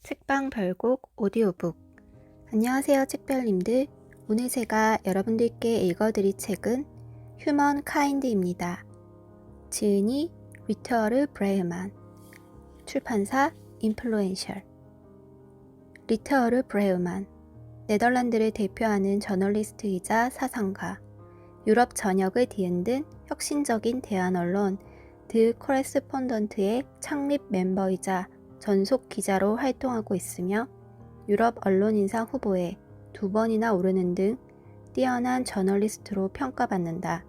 책방 별곡 오디오북. 안녕하세요 책별님들. 오늘 제가 여러분들께 읽어드릴 책은 휴먼 카인드입니다. 지은이 리터어르 브레흐만, 출판사 인플루엔셜. 리터어르 브레흐만, 네덜란드를 대표하는 저널리스트이자 사상가, 유럽 전역을 뒤흔든 혁신적인 대한 언론 드 코레스폰던트의 창립 멤버이자 전속 기자로 활동하고 있으며 유럽 언론인상 후보에 2번이나 오르는 등 뛰어난 저널리스트로 평가받는다.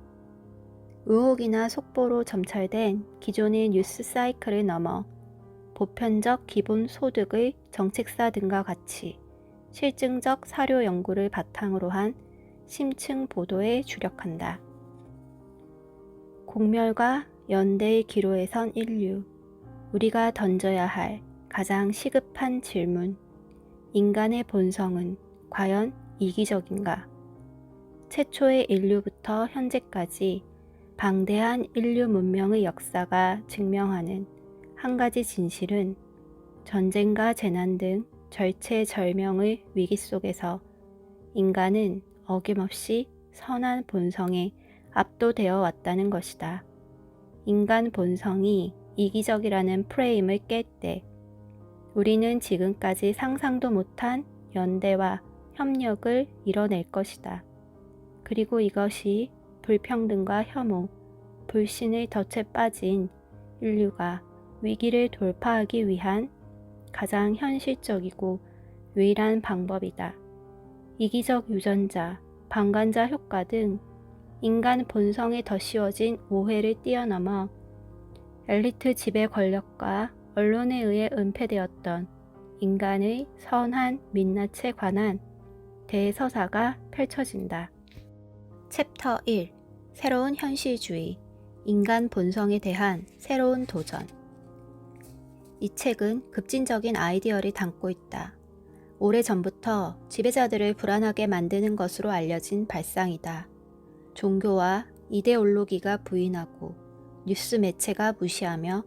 의혹이나 속보로 점철된 기존의 뉴스 사이클을 넘어 보편적 기본 소득의 정책사 등과 같이 실증적 사료 연구를 바탕으로 한 심층 보도에 주력한다. 공멸과 연대의 기로에 선 인류, 우리가 던져야 할 가장 시급한 질문, 인간의 본성은 과연 이기적인가? 최초의 인류부터 현재까지 방대한 인류 문명의 역사가 증명하는 한 가지 진실은 전쟁과 재난 등 절체절명의 위기 속에서 인간은 어김없이 선한 본성에 압도되어 왔다는 것이다. 인간 본성이 이기적이라는 프레임을 깰 때 우리는 지금까지 상상도 못한 연대와 협력을 이뤄낼 것이다. 그리고 이것이 불평등과 혐오, 불신의 덫에 빠진 인류가 위기를 돌파하기 위한 가장 현실적이고 유일한 방법이다. 이기적 유전자, 방관자 효과 등 인간 본성에 더 씌워진 오해를 뛰어넘어 엘리트 지배 권력과 언론에 의해 은폐되었던 인간의 선한 민낯에 관한 대서사가 펼쳐진다. 챕터 1. 새로운 현실주의, 인간 본성에 대한 새로운 도전. 이 책은 급진적인 아이디어를 담고 있다. 오래전부터 지배자들을 불안하게 만드는 것으로 알려진 발상이다. 종교와 이데올로기가 부인하고 뉴스 매체가 무시하며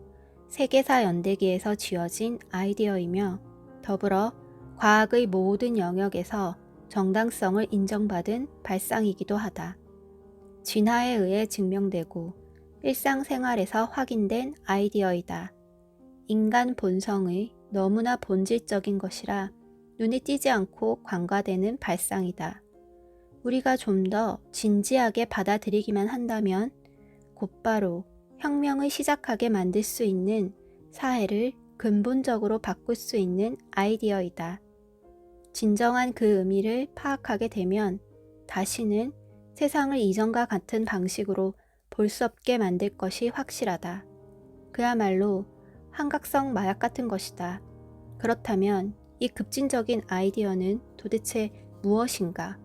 세계사 연대기에서 지어진 아이디어이며 더불어 과학의 모든 영역에서 정당성을 인정받은 발상이기도 하다. 진화에 의해 증명되고 일상생활에서 확인된 아이디어이다. 인간 본성의 너무나 본질적인 것이라 눈에 띄지 않고 관과되는 발상이다. 우리가 좀 더 진지하게 받아들이기만 한다면 곧바로 혁명을 시작하게 만들 수 있는 사회를 근본적으로 바꿀 수 있는 아이디어이다. 진정한 그 의미를 파악하게 되면 다시는 세상을 이전과 같은 방식으로 볼 수 없게 만들 것이 확실하다. 그야말로 환각성 마약 같은 것이다. 그렇다면 이 급진적인 아이디어는 도대체 무엇인가?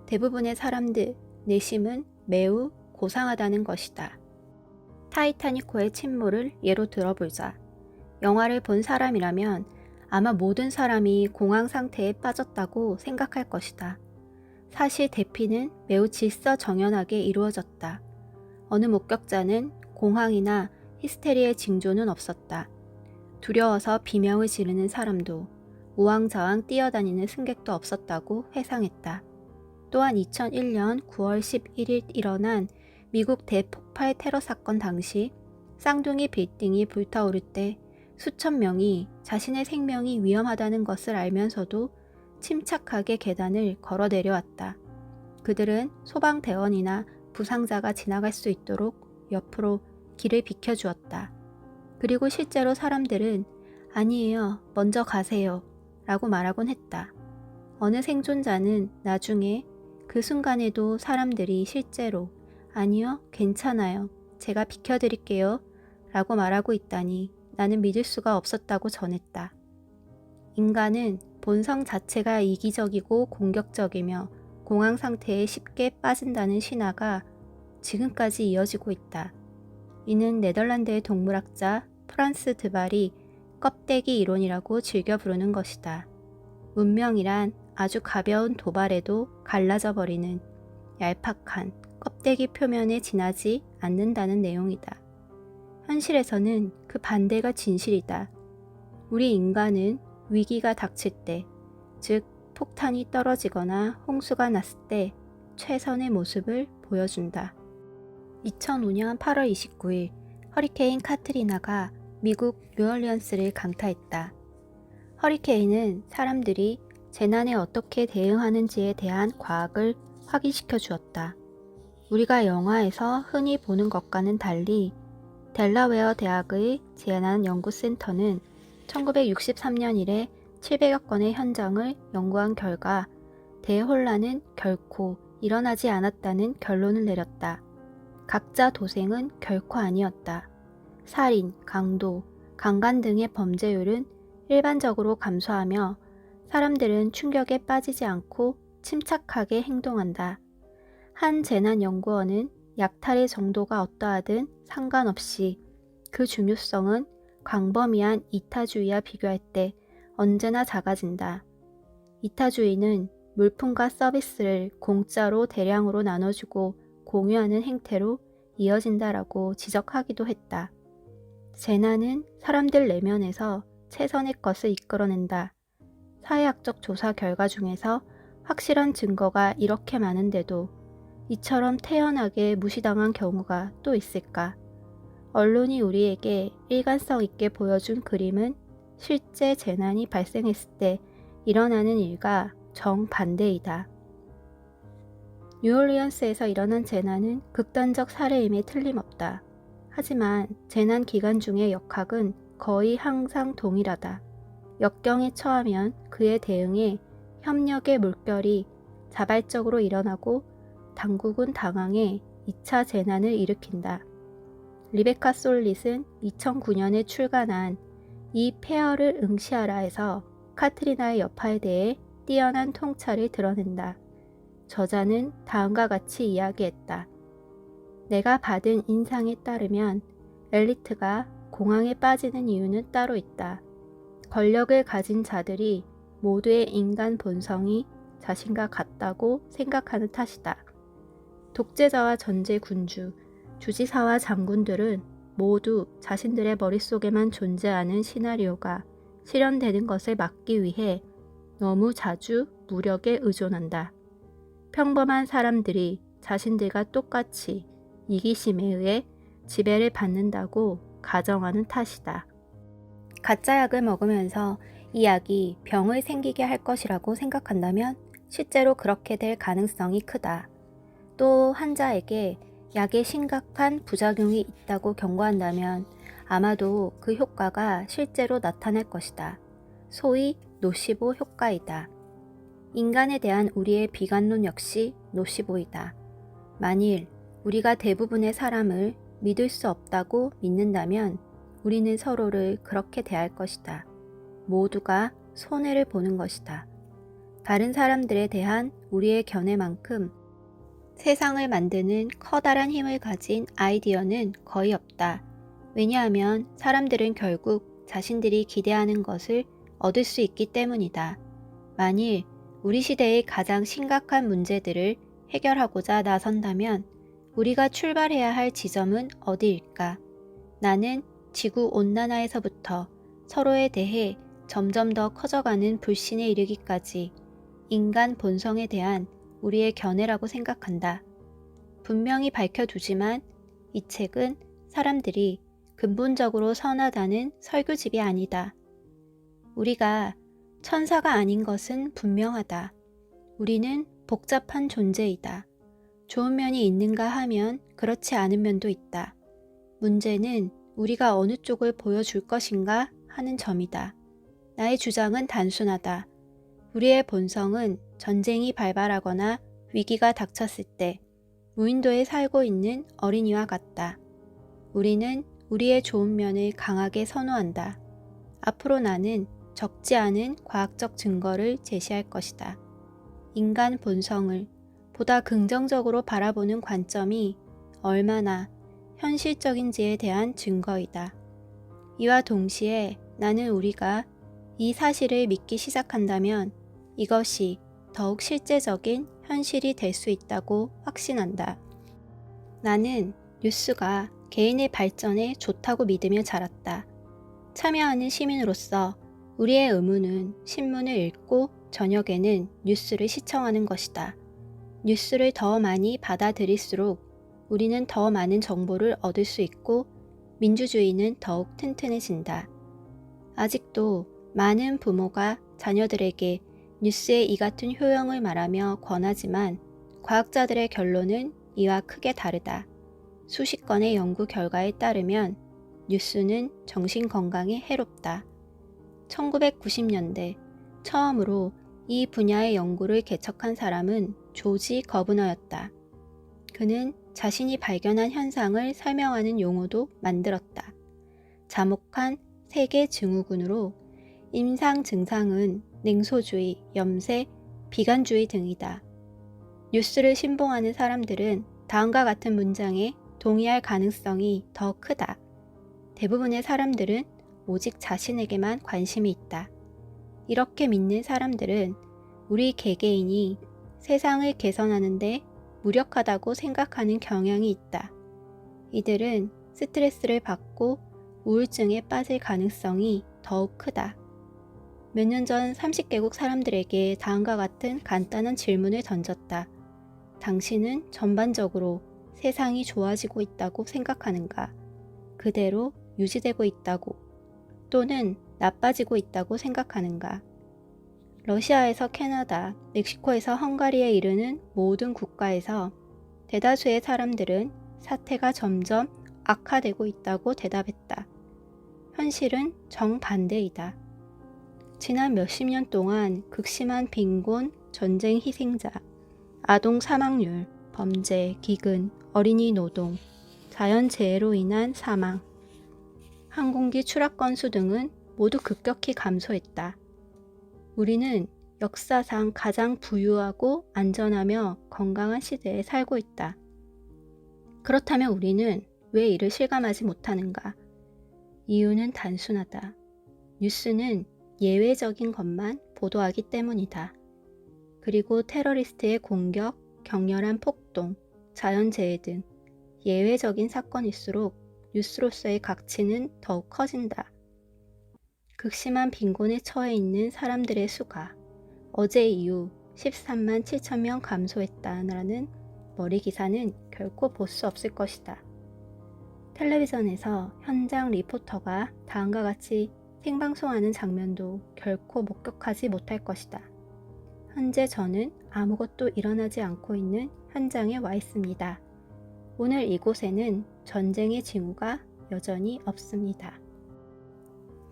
대부분의 사람들 내심은 매우 고상하다는 것이다. 타이타닉호의 침몰을 예로 들어보자. 영화를 본 사람이라면 아마 모든 사람이 공황 상태에 빠졌다고 생각할 것이다. 사실 대피는 매우 질서정연하게 이루어졌다. 어느 목격자는 공황이나 히스테리의 징조는 없었다. 두려워서 비명을 지르는 사람도 우왕좌왕 뛰어다니는 승객도 없었다고 회상했다. 또한 2001년 9월 11일 일어난 미국 대폭발 테러 사건 당시 쌍둥이 빌딩이 불타오를 때 수천 명이 자신의 생명이 위험하다는 것을 알면서도 침착하게 계단을 걸어 내려왔다. 그들은 소방대원이나 부상자가 지나갈 수 있도록 옆으로 길을 비켜주었다. 그리고 실제로 사람들은 아니에요, 먼저 가세요 라고 말하곤 했다. 어느 생존자는 나중에 그 순간에도 사람들이 실제로 아니요, 괜찮아요, 제가 비켜드릴게요 라고 말하고 있다니 나는 믿을 수가 없었다고 전했다. 인간은 본성 자체가 이기적이고 공격적이며 공황 상태에 쉽게 빠진다는 신화가 지금까지 이어지고 있다. 이는 네덜란드의 동물학자 프란스 드발이 껍데기 이론이라고 즐겨 부르는 것이다. 문명이란 아주 가벼운 도발에도 갈라져 버리는 얄팍한 껍데기 표면에 지나지 않는다는 내용이다. 현실에서는 그 반대가 진실이다. 우리 인간은 위기가 닥칠 때, 즉 폭탄이 떨어지거나 홍수가 났을 때 최선의 모습을 보여준다. 2005년 8월 29일 허리케인 카트리나가 미국 뉴얼리언스를 강타했다. 허리케인은 사람들이 재난에 어떻게 대응하는지에 대한 과학을 확인시켜 주었다. 우리가 영화에서 흔히 보는 것과는 달리 델라웨어 대학의 재난연구센터는 1963년 이래 700여 건의 현장을 연구한 결과 대혼란은 결코 일어나지 않았다는 결론을 내렸다. 각자 도생은 결코 아니었다. 살인, 강도, 강간 등의 범죄율은 일반적으로 감소하며 사람들은 충격에 빠지지 않고 침착하게 행동한다. 한 재난연구원은 약탈의 정도가 어떠하든 상관없이 그 중요성은 광범위한 이타주의와 비교할 때 언제나 작아진다. 이타주의는 물품과 서비스를 공짜로 대량으로 나눠주고 공유하는 행태로 이어진다라고 지적하기도 했다. 재난은 사람들 내면에서 최선의 것을 이끌어낸다. 사회학적 조사 결과 중에서 확실한 증거가 이렇게 많은데도 이처럼 태연하게 무시당한 경우가 또 있을까? 언론이 우리에게 일관성 있게 보여준 그림은 실제 재난이 발생했을 때 일어나는 일과 정반대이다. 뉴올리언스에서 일어난 재난은 극단적 사례임에 틀림없다. 하지만 재난 기간 중의 역학은 거의 항상 동일하다. 역경에 처하면 그에 대응해 협력의 물결이 자발적으로 일어나고 당국은 당황해 2차 재난을 일으킨다. 리베카 솔릿은 2009년에 출간한 이 폐허를 응시하라에서 카트리나의 여파에 대해 뛰어난 통찰을 드러낸다. 저자는 다음과 같이 이야기했다. 내가 받은 인상에 따르면 엘리트가 공황에 빠지는 이유는 따로 있다. 권력을 가진 자들이 모두의 인간 본성이 자신과 같다고 생각하는 탓이다. 독재자와 전제 군주, 주지사와 장군들은 모두 자신들의 머릿속에만 존재하는 시나리오가 실현되는 것을 막기 위해 너무 자주 무력에 의존한다. 평범한 사람들이 자신들과 똑같이 이기심에 의해 지배를 받는다고 가정하는 탓이다. 가짜약을 먹으면서 이 약이 병을 생기게 할 것이라고 생각한다면 실제로 그렇게 될 가능성이 크다. 또 환자에게 약에 심각한 부작용이 있다고 경고한다면 아마도 그 효과가 실제로 나타날 것이다. 소위 노시보 효과이다. 인간에 대한 우리의 비관론 역시 노시보이다. 만일 우리가 대부분의 사람을 믿을 수 없다고 믿는다면 우리는 서로를 그렇게 대할 것이다. 모두가 손해를 보는 것이다. 다른 사람들에 대한 우리의 견해만큼 세상을 만드는 커다란 힘을 가진 아이디어는 거의 없다. 왜냐하면 사람들은 결국 자신들이 기대하는 것을 얻을 수 있기 때문이다. 만일 우리 시대의 가장 심각한 문제들을 해결하고자 나선다면 우리가 출발해야 할 지점은 어디일까? 나는 지구 온난화에서부터 서로에 대해 점점 더 커져가는 불신에 이르기까지 인간 본성에 대한 우리의 견해라고 생각한다. 분명히 밝혀두지만 이 책은 사람들이 근본적으로 선하다는 설교집이 아니다. 우리가 천사가 아닌 것은 분명하다. 우리는 복잡한 존재이다. 좋은 면이 있는가 하면 그렇지 않은 면도 있다. 문제는 우리가 어느 쪽을 보여줄 것인가 하는 점이다. 나의 주장은 단순하다. 우리의 본성은 전쟁이 발발하거나 위기가 닥쳤을 때 무인도에 살고 있는 어린이와 같다. 우리는 우리의 좋은 면을 강하게 선호한다. 앞으로 나는 적지 않은 과학적 증거를 제시할 것이다. 인간 본성을 보다 긍정적으로 바라보는 관점이 얼마나 현실적인지에 대한 증거이다. 이와 동시에 나는 우리가 이 사실을 믿기 시작한다면 이것이 더욱 실제적인 현실이 될 수 있다고 확신한다. 나는 뉴스가 개인의 발전에 좋다고 믿으며 자랐다. 참여하는 시민으로서 우리의 의무는 신문을 읽고 저녁에는 뉴스를 시청하는 것이다. 뉴스를 더 많이 받아들일수록 우리는 더 많은 정보를 얻을 수 있고 민주주의는 더욱 튼튼해진다. 아직도 많은 부모가 자녀들에게 뉴스의 이 같은 효용을 말하며 권하지만 과학자들의 결론은 이와 크게 다르다. 수십 건의 연구 결과에 따르면 뉴스는 정신 건강에 해롭다. 1990년대 처음으로 이 분야의 연구를 개척한 사람은 조지 거브너였다. 그는 자신이 발견한 현상을 설명하는 용어도 만들었다. 자목한 세계 증후군으로 임상 증상은 냉소주의, 염색, 비관주의 등이다. 뉴스를 신봉하는 사람들은 다음과 같은 문장에 동의할 가능성이 더 크다. 대부분의 사람들은 오직 자신에게만 관심이 있다. 이렇게 믿는 사람들은 우리 개개인이 세상을 개선하는데 무력하다고 생각하는 경향이 있다. 이들은 스트레스를 받고 우울증에 빠질 가능성이 더욱 크다. 몇 년 전 30개국 사람들에게 다음과 같은 간단한 질문을 던졌다. 당신은 전반적으로 세상이 좋아지고 있다고 생각하는가? 그대로 유지되고 있다고 또는 나빠지고 있다고 생각하는가? 러시아에서 캐나다, 멕시코에서 헝가리에 이르는 모든 국가에서 대다수의 사람들은 사태가 점점 악화되고 있다고 대답했다. 현실은 정반대이다. 지난 몇십 년 동안 극심한 빈곤, 전쟁 희생자, 아동 사망률, 범죄, 기근, 어린이 노동, 자연재해로 인한 사망, 항공기 추락 건수 등은 모두 급격히 감소했다. 우리는 역사상 가장 부유하고 안전하며 건강한 시대에 살고 있다. 그렇다면 우리는 왜 이를 실감하지 못하는가? 이유는 단순하다. 뉴스는 예외적인 것만 보도하기 때문이다. 그리고 테러리스트의 공격, 격렬한 폭동, 자연재해 등 예외적인 사건일수록 뉴스로서의 가치는 더욱 커진다. 극심한 빈곤에 처해 있는 사람들의 수가 어제 이후 13만 7천 명 감소했다라는 머리 기사는 결코 볼 수 없을 것이다. 텔레비전에서 현장 리포터가 다음과 같이 생방송하는 장면도 결코 목격하지 못할 것이다. 현재 저는 아무것도 일어나지 않고 있는 현장에 와 있습니다. 오늘 이곳에는 전쟁의 징후가 여전히 없습니다.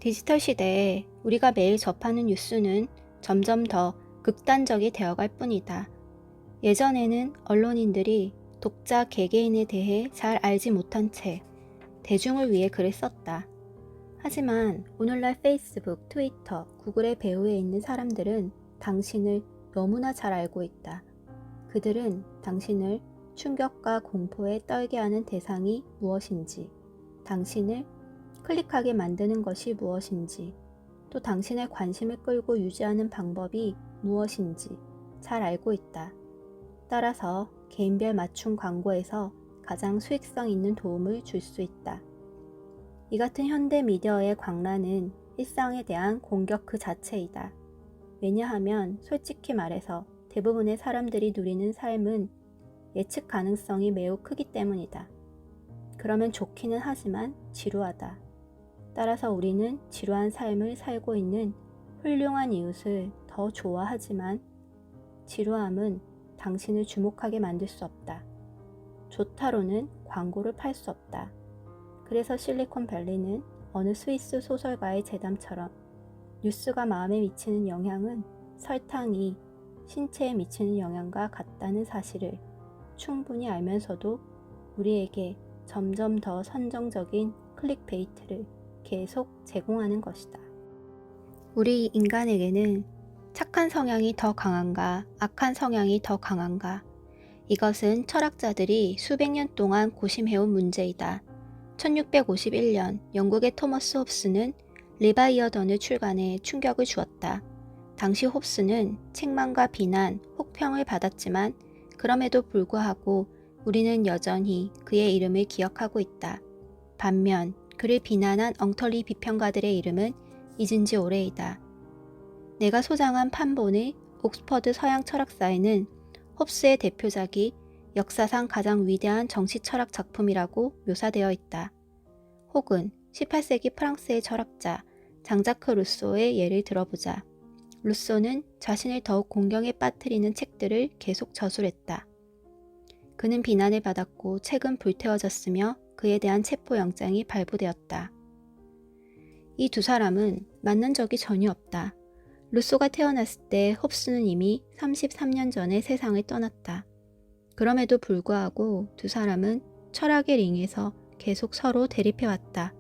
디지털 시대에 우리가 매일 접하는 뉴스는 점점 더 극단적이 되어갈 뿐이다. 예전에는 언론인들이 독자 개개인에 대해 잘 알지 못한 채 대중을 위해 글을 썼다. 하지만 오늘날 페이스북, 트위터, 구글의 배후에 있는 사람들은 당신을 너무나 잘 알고 있다. 그들은 당신을 충격과 공포에 떨게 하는 대상이 무엇인지, 당신을 클릭하게 만드는 것이 무엇인지, 또 당신의 관심을 끌고 유지하는 방법이 무엇인지 잘 알고 있다. 따라서 개인별 맞춤 광고에서 가장 수익성 있는 도움을 줄 수 있다. 이 같은 현대 미디어의 광란은 일상에 대한 공격 그 자체이다. 왜냐하면 솔직히 말해서 대부분의 사람들이 누리는 삶은 예측 가능성이 매우 크기 때문이다. 그러면 좋기는 하지만 지루하다. 따라서 우리는 지루한 삶을 살고 있는 훌륭한 이웃을 더 좋아하지만 지루함은 당신을 주목하게 만들 수 없다. 좋다로는 광고를 팔 수 없다. 그래서 실리콘밸리는 어느 스위스 소설가의 재담처럼 뉴스가 마음에 미치는 영향은 설탕이 신체에 미치는 영향과 같다는 사실을 충분히 알면서도 우리에게 점점 더 선정적인 클릭베이트를 계속 제공하는 것이다. 우리 인간에게는 착한 성향이 더 강한가, 악한 성향이 더 강한가? 이것은 철학자들이 수백 년 동안 고심해온 문제이다. 1651년 영국의 토머스 홉스는 리바이어던을 출간해 충격을 주었다. 당시 홉스는 책망과 비난, 혹평을 받았지만 그럼에도 불구하고 우리는 여전히 그의 이름을 기억하고 있다. 반면 그를 비난한 엉터리 비평가들의 이름은 잊은 지 오래이다. 내가 소장한 판본의 옥스퍼드 서양 철학사에는 홉스의 대표작이 역사상 가장 위대한 정치 철학 작품이라고 묘사되어 있다. 혹은 18세기 프랑스의 철학자 장자크 루소의 예를 들어보자. 루소는 자신을 더욱 공경에 빠뜨리는 책들을 계속 저술했다. 그는 비난을 받았고 책은 불태워졌으며 그에 대한 체포영장이 발부되었다. 이 두 사람은 만난 적이 전혀 없다. 루소가 태어났을 때 홉스는 이미 33년 전에 세상을 떠났다. 그럼에도 불구하고 두 사람은 철학의 링에서 계속 서로 대립해왔다.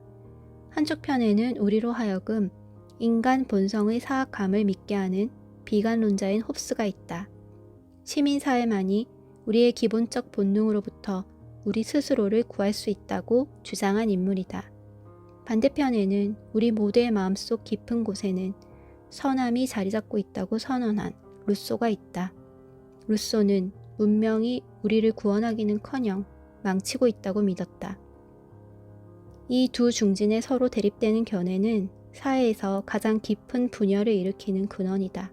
한쪽 편에는 우리로 하여금 인간 본성의 사악함을 믿게 하는 비관론자인 홉스가 있다. 시민사회만이 우리의 기본적 본능으로부터 우리 스스로를 구할 수 있다고 주장한 인물이다. 반대편에는 우리 모두의 마음속 깊은 곳에는 선함이 자리 잡고 있다고 선언한 루소가 있다. 루소는 문명이 우리를 구원하기는커녕 망치고 있다고 믿었다. 이 두 중진의 서로 대립되는 견해는 사회에서 가장 깊은 분열을 일으키는 근원이다.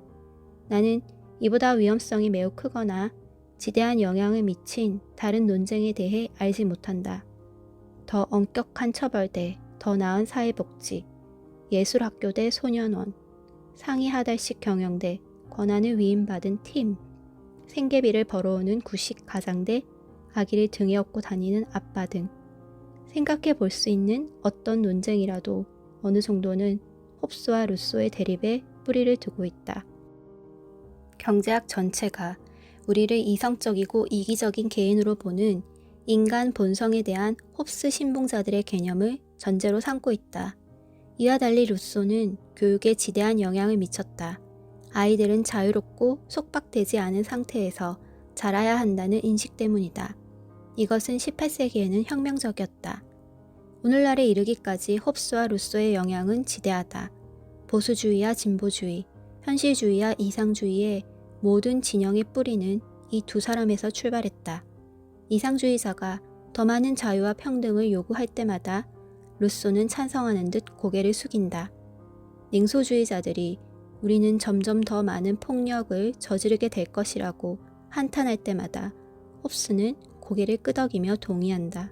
나는 이보다 위험성이 매우 크거나 지대한 영향을 미친 다른 논쟁에 대해 알지 못한다. 더 엄격한 처벌대, 더 나은 사회복지, 예술학교대 소년원, 상위 하달식 경영대, 권한을 위임받은 팀, 생계비를 벌어오는 구식 가장대, 아기를 등에 업고 다니는 아빠 등 생각해 볼 수 있는 어떤 논쟁이라도 어느 정도는 홉스와 루소의 대립에 뿌리를 두고 있다. 경제학 전체가 우리를 이성적이고 이기적인 개인으로 보는 인간 본성에 대한 홉스 신봉자들의 개념을 전제로 삼고 있다. 이와 달리 루소는 교육에 지대한 영향을 미쳤다. 아이들은 자유롭고 속박되지 않은 상태에서 자라야 한다는 인식 때문이다. 이것은 18세기에는 혁명적이었다. 오늘날에 이르기까지 홉스와 루소의 영향은 지대하다. 보수주의와 진보주의, 현실주의와 이상주의의 모든 진영의 뿌리는 이 두 사람에서 출발했다. 이상주의자가 더 많은 자유와 평등을 요구할 때마다 루소는 찬성하는 듯 고개를 숙인다. 냉소주의자들이 우리는 점점 더 많은 폭력을 저지르게 될 것이라고 한탄할 때마다 홉스는 고개를 끄덕이며 동의한다.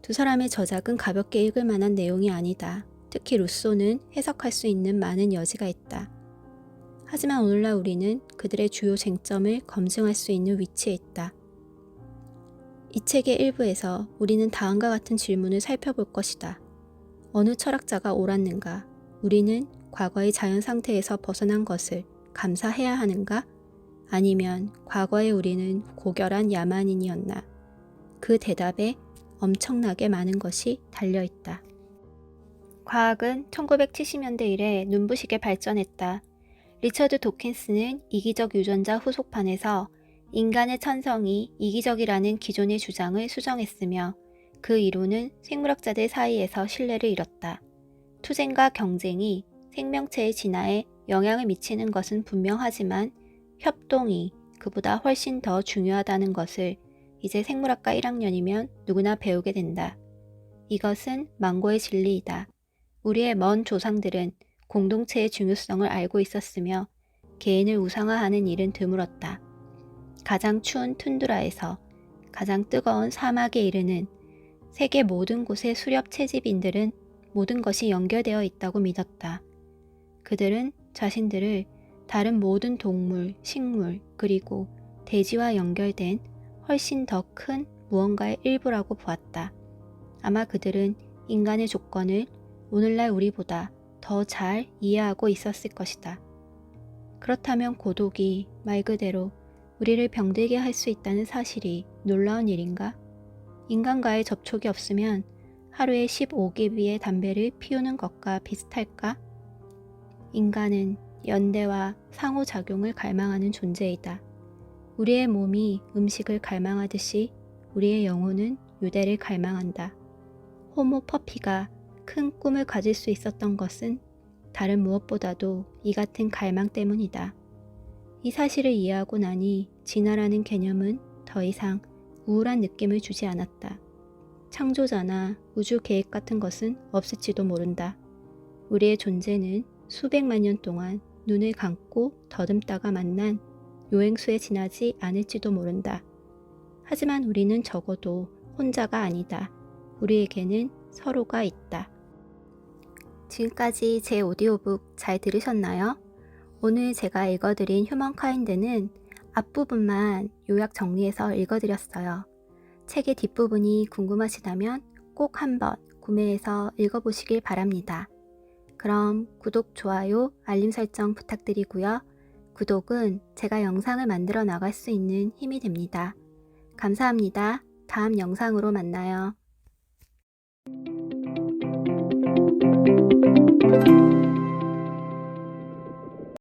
두 사람의 저작은 가볍게 읽을 만한 내용이 아니다. 특히 루소는 해석할 수 있는 많은 여지가 있다. 하지만 오늘날 우리는 그들의 주요 쟁점을 검증할 수 있는 위치에 있다. 이 책의 일부에서 우리는 다음과 같은 질문을 살펴볼 것이다. 어느 철학자가 옳았는가? 우리는 과거의 자연 상태에서 벗어난 것을 감사해야 하는가? 아니면 과거의 우리는 고결한 야만인이었나? 그 대답에 엄청나게 많은 것이 달려있다. 과학은 1970년대 이래 눈부시게 발전했다. 리처드 도킨스는 이기적 유전자 후속판에서 인간의 천성이 이기적이라는 기존의 주장을 수정했으며 그 이론은 생물학자들 사이에서 신뢰를 잃었다. 투쟁과 경쟁이 생명체의 진화에 영향을 미치는 것은 분명하지만 협동이 그보다 훨씬 더 중요하다는 것을 이제 생물학과 1학년이면 누구나 배우게 된다. 이것은 망고의 진리이다. 우리의 먼 조상들은 공동체의 중요성을 알고 있었으며 개인을 우상화하는 일은 드물었다. 가장 추운 툰드라에서 가장 뜨거운 사막에 이르는 세계 모든 곳의 수렵 채집인들은 모든 것이 연결되어 있다고 믿었다. 그들은 자신들을 다른 모든 동물, 식물, 그리고 대지와 연결된 훨씬 더 큰 무언가의 일부라고 보았다. 아마 그들은 인간의 조건을 오늘날 우리보다 더 잘 이해하고 있었을 것이다. 그렇다면 고독이 말 그대로 우리를 병들게 할 수 있다는 사실이 놀라운 일인가? 인간과의 접촉이 없으면 하루에 15개비의 담배를 피우는 것과 비슷할까? 인간은 연대와 상호작용을 갈망하는 존재이다. 우리의 몸이 음식을 갈망하듯이 우리의 영혼은 유대를 갈망한다. 호모 퍼피가 큰 꿈을 가질 수 있었던 것은 다른 무엇보다도 이 같은 갈망 때문이다. 이 사실을 이해하고 나니 진화라는 개념은 더 이상 우울한 느낌을 주지 않았다. 창조자나 우주 계획 같은 것은 없을지도 모른다. 우리의 존재는 수백만 년 동안 눈을 감고 더듬다가 만난 요행수에 지나지 않을지도 모른다. 하지만 우리는 적어도 혼자가 아니다. 우리에게는 서로가 있다. 지금까지 제 오디오북 잘 들으셨나요? 오늘 제가 읽어드린 휴먼카인드는 앞부분만 요약 정리해서 읽어드렸어요. 책의 뒷부분이 궁금하시다면 꼭 한번 구매해서 읽어보시길 바랍니다. 그럼 구독, 좋아요, 알림 설정 부탁드리고요. 구독은 제가 영상을 만들어 나갈 수 있는 힘이 됩니다. 감사합니다. 다음 영상으로 만나요.